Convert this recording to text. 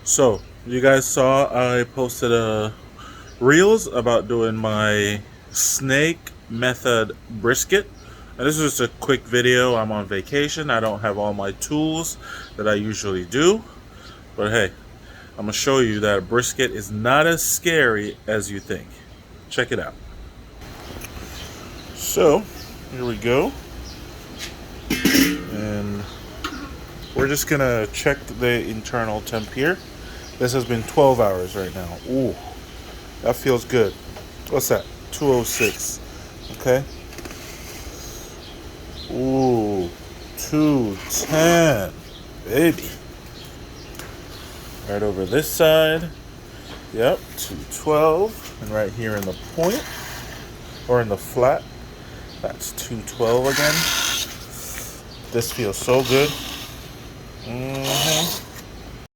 So, you guys saw I posted a reels about doing my snake method brisket. And this is just a quick video. I'm on vacation. I don't have all my tools that I usually do. But hey, I'm going to show you that a brisket is not as scary as you think. Check it out. So, here we go. And we're just going to check the internal temp here. This has been 12 hours right now. Ooh, that feels good. What's that? 206. Okay. Ooh, 210. Baby. Right over this side. Yep, 212. And right here in the point, or in the flat, that's 212 again. This feels so good. Mm-hmm.